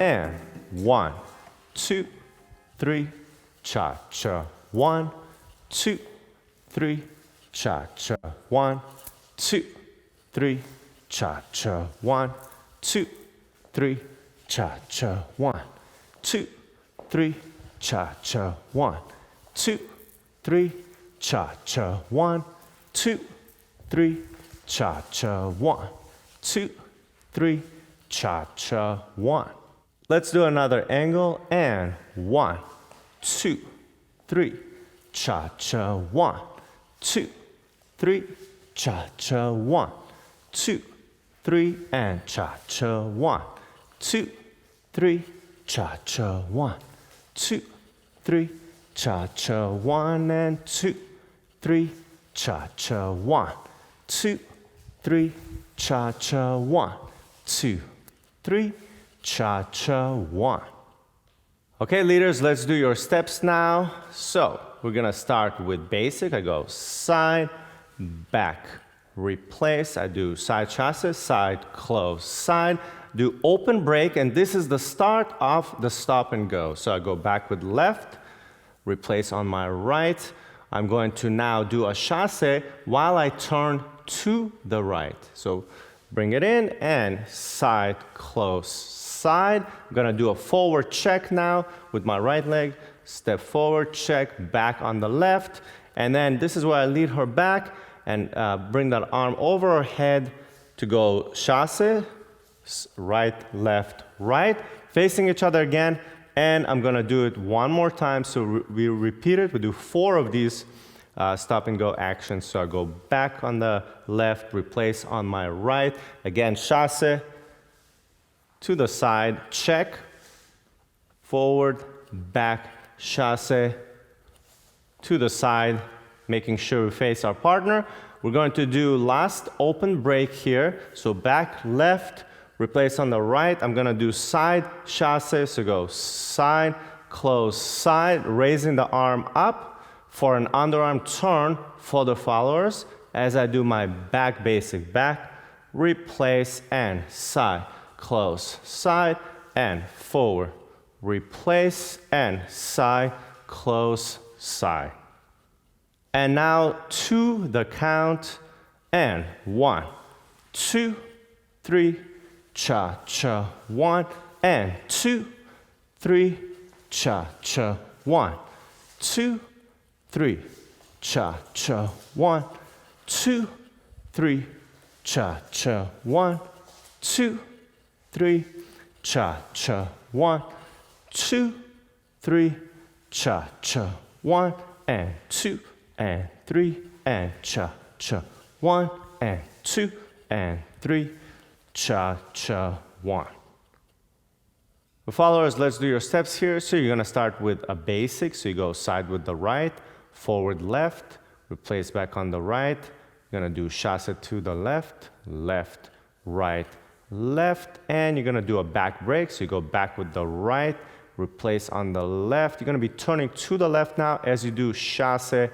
and 1, 2, 3, cha-cha. 1, 2, 3, cha-cha. 1, 2, 3, cha-cha. 1, 2, 3, cha-cha. 1, 2, 3, cha-cha. 1, 2, 3, cha-cha. 1, 2, 3, cha-cha. 1, 2, 3, cha-cha. 1. Let's do another angle and 1, 2, 3, cha-cha. 1, 2, 3, cha-cha. 1, 2, 3, and cha-cha. 1, 2, 3, cha-cha. 1, 2, 3, cha-cha. 1 and 2, 3, cha-cha. 1, 2, 3, cha-cha. 1, 2, 3, cha-cha. 1. Okay, leaders, let's do your steps now. So we're gonna start with basic. I go side, back, replace. I do side chasse, side, close, side. Do open break, and this is the start of the stop and go. So I go back with left, replace on my right. I'm going to now do a chasse while I turn to the right. So bring it in and side, close, side. I'm gonna do a forward check now with my right leg. Step forward, check, back on the left. And then this is where I lead her back and bring that arm over her head to go chasse, right, left, right, facing each other again. And I'm gonna do it one more time. So we repeat it. We do 4 of these stop and go actions. So I go back on the left, replace on my right. Again, chasse, to the side, check, forward, back, chasse, to the side, making sure we face our partner. We're going to do last open break here. So back, left, replace on the right. I'm gonna do side chasse, so go side, close, side, raising the arm up for an underarm turn for the followers as I do my back basic. Back, replace, and side, close, side, and forward. Replace, and side, close, side. And now to the count, and 1, 2, 3, cha-cha. 1 and 2, 3, cha-cha. 1, 2, 3, cha-cha. 1, 2, 3, cha-cha. 1, 2, 3, cha-cha. 1, 2, 3, cha-cha. 1 and 2 and 3 and cha-cha. 1 and 2 and 3, cha-cha. 1. The followers, let's do your steps here. So you're gonna start with a basic. So you go side with the right, forward left, replace back on the right. You're gonna do chasse to the left, left, right, left, and you're gonna do a back break. So you go back with the right, replace on the left. You're gonna be turning to the left now as you do chasse,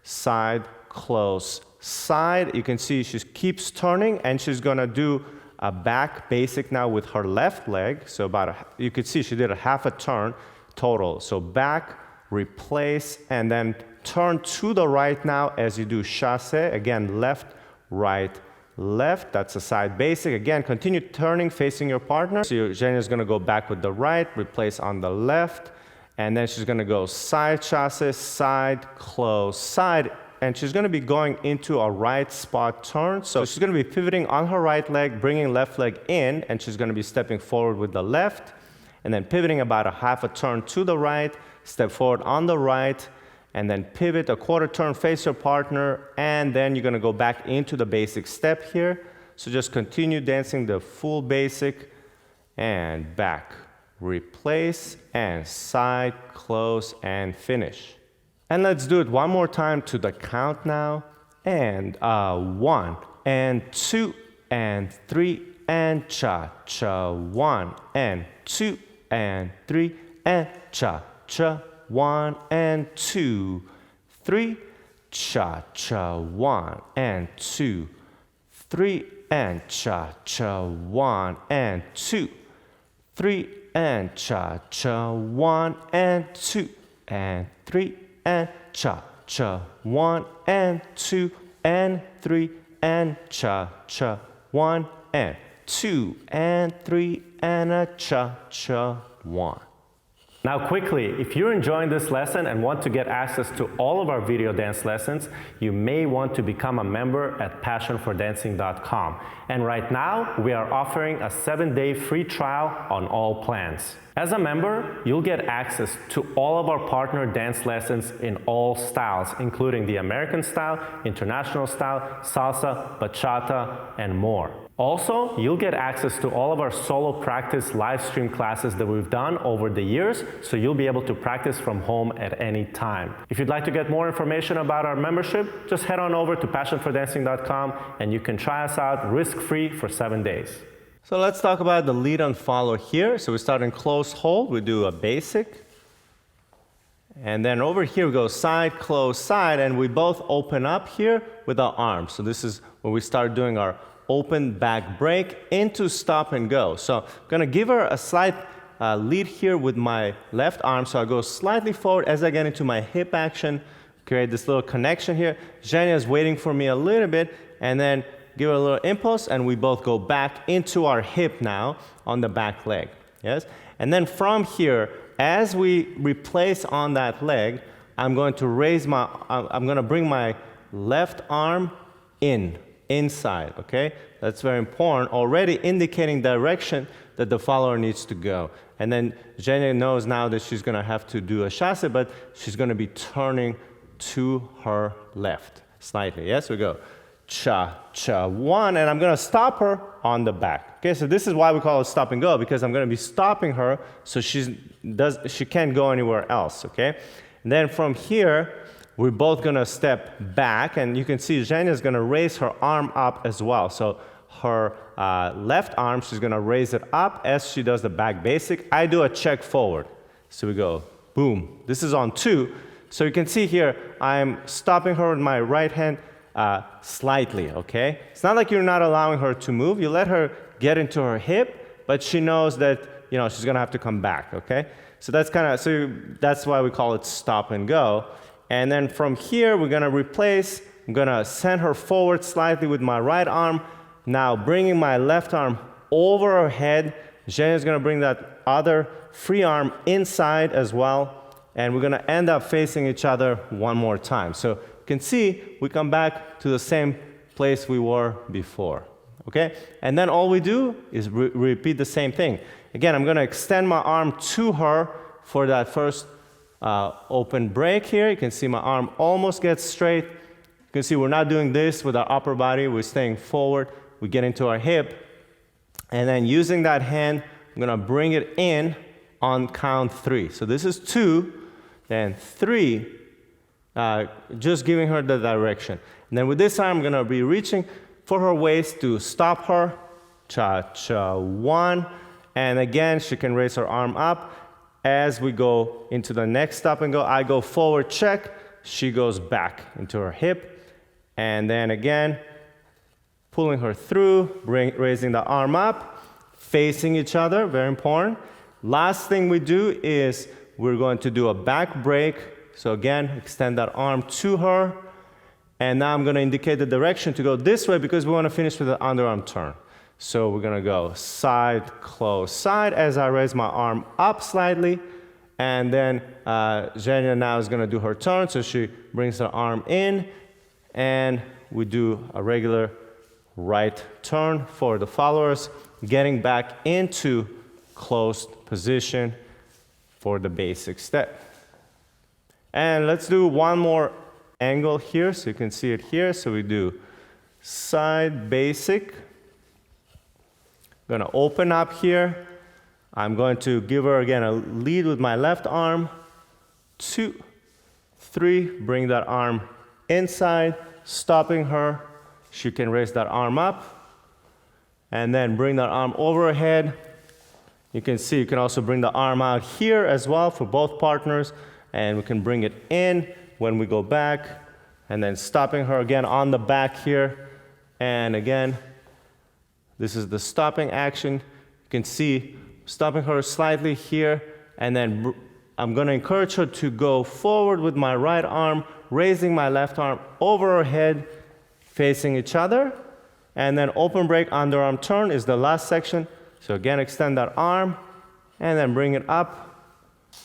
side, close, side. You can see she keeps turning and she's gonna do a back basic now with her left leg. So you could see she did a half a turn total. So back, replace, and then turn to the right now as you do chasse. Again, left, right, left. That's a side basic. Again, continue turning, facing your partner. So Zhenya is gonna go back with the right, replace on the left, and then she's gonna go side chasse, side, close, side, and she's gonna be going into a right spot turn. So she's gonna be pivoting on her right leg, bringing left leg in, and she's gonna be stepping forward with the left, and then pivoting about a half a turn to the right, step forward on the right, and then pivot a quarter turn, face your partner, and then you're gonna go back into the basic step here. So just continue dancing the full basic, and back, replace, and side, close, and finish. And let's do it one more time to the count now. And 1, and 2, and 3, and cha-cha. 1, and 2, and 3, and cha-cha. 1, and 2, 3, cha-cha. 1, and 2, 3, and cha-cha. 1, and 2, 3, and cha-cha. 1 and 2 and 3 and cha-cha. 1 and 2 and 3 and cha-cha. 1 and 2 and 3 and a cha-cha. 1. Now quickly, if you're enjoying this lesson and want to get access to all of our video dance lessons, you may want to become a member at passionfordancing.com. And right now, we are offering a 7-day free trial on all plans. As a member, you'll get access to all of our partner dance lessons in all styles, including the American style, international style, salsa, bachata, and more. Also, you'll get access to all of our solo practice live stream classes that we've done over the years, so you'll be able to practice from home at any time. If you'd like to get more information about our membership, just head on over to passionfordancing.com and you can try us out risk-free for 7 days. So let's talk about the lead and follow here. So we start in close hold, we do a basic. And then over here we go side, close, side, and we both open up here with our arms. So this is where we start doing our open back break into stop and go. So I'm gonna give her a slight lead here with my left arm. So I go slightly forward as I get into my hip action, create this little connection here. Zhenya is waiting for me a little bit, and then give her a little impulse, and we both go back into our hip now on the back leg. Yes? And then from here, as we replace on that leg, I'm going to bring my left arm inside, okay? That's very important, already indicating direction that the follower needs to go. And then Zhenya knows now that she's gonna have to do a chasse, but she's gonna be turning to her left slightly. Yes, we go. Cha, cha, 1, and I'm gonna stop her on the back. Okay, so this is why we call it stop and go, because I'm gonna be stopping her so she can't go anywhere else, okay? And then from here, we're both gonna step back, and you can see Zhenya's gonna raise her arm up as well. So her left arm, she's gonna raise it up as she does the back basic. I do a check forward. So we go, boom. This is on 2. So you can see here, I'm stopping her with my right hand slightly, okay? It's not like you're not allowing her to move. You let her get into her hip, but she knows that, you know, she's gonna have to come back, okay? So that's why we call it stop and go. And then from here, we're gonna replace. I'm gonna send her forward slightly with my right arm. Now bringing my left arm over her head. Zhenya's gonna bring that other free arm inside as well. And we're gonna end up facing each other one more time. So you can see, we come back to the same place we were before, okay? And then all we do is repeat the same thing. Again, I'm gonna extend my arm to her for that first open break here. You can see my arm almost gets straight. You can see we're not doing this with our upper body. We're staying forward. We get into our hip. And then using that hand, I'm gonna bring it in on count 3. So this is 2, then 3, just giving her the direction. And then with this arm, I'm gonna be reaching for her waist to stop her. Cha-cha, 1. And again, she can raise her arm up. As we go into the next stop and go, I go forward, check. She goes back into her hip. And then again, pulling her through, raising the arm up, facing each other, very important. Last thing we do is we're going to do a back break. So again, extend that arm to her. And now I'm gonna indicate the direction to go this way because we wanna finish with the underarm turn. So we're gonna go side, close, side as I raise my arm up slightly. And then Zhenya now is gonna do her turn. So she brings her arm in and we do a regular right turn for the followers, getting back into closed position for the basic step. And let's do one more angle here so you can see it here. So we do side basic. Gonna open up here. I'm going to give her again a lead with my left arm. 2, 3, bring that arm inside, stopping her. She can raise that arm up and then bring that arm over her head. You can see you can also bring the arm out here as well for both partners, and we can bring it in when we go back and then stopping her again on the back here. And again, this is the stopping action. You can see stopping her slightly here, and then I'm gonna encourage her to go forward with my right arm, raising my left arm over her head, facing each other, and then open break, underarm turn is the last section. So again, extend that arm, and then bring it up,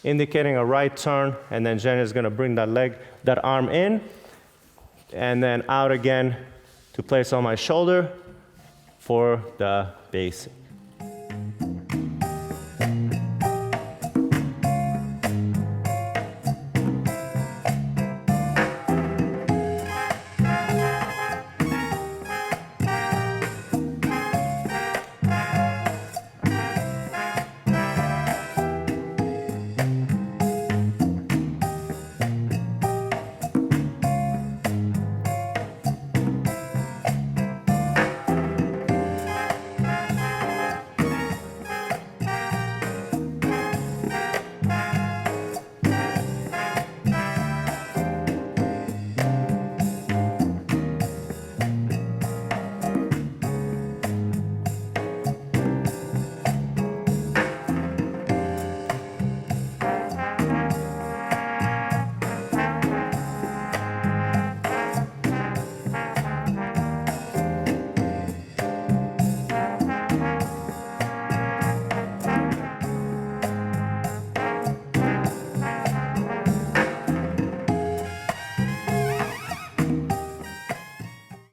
indicating a right turn, and then Jen is gonna bring that arm in, and then out again to place on my shoulder for the basic.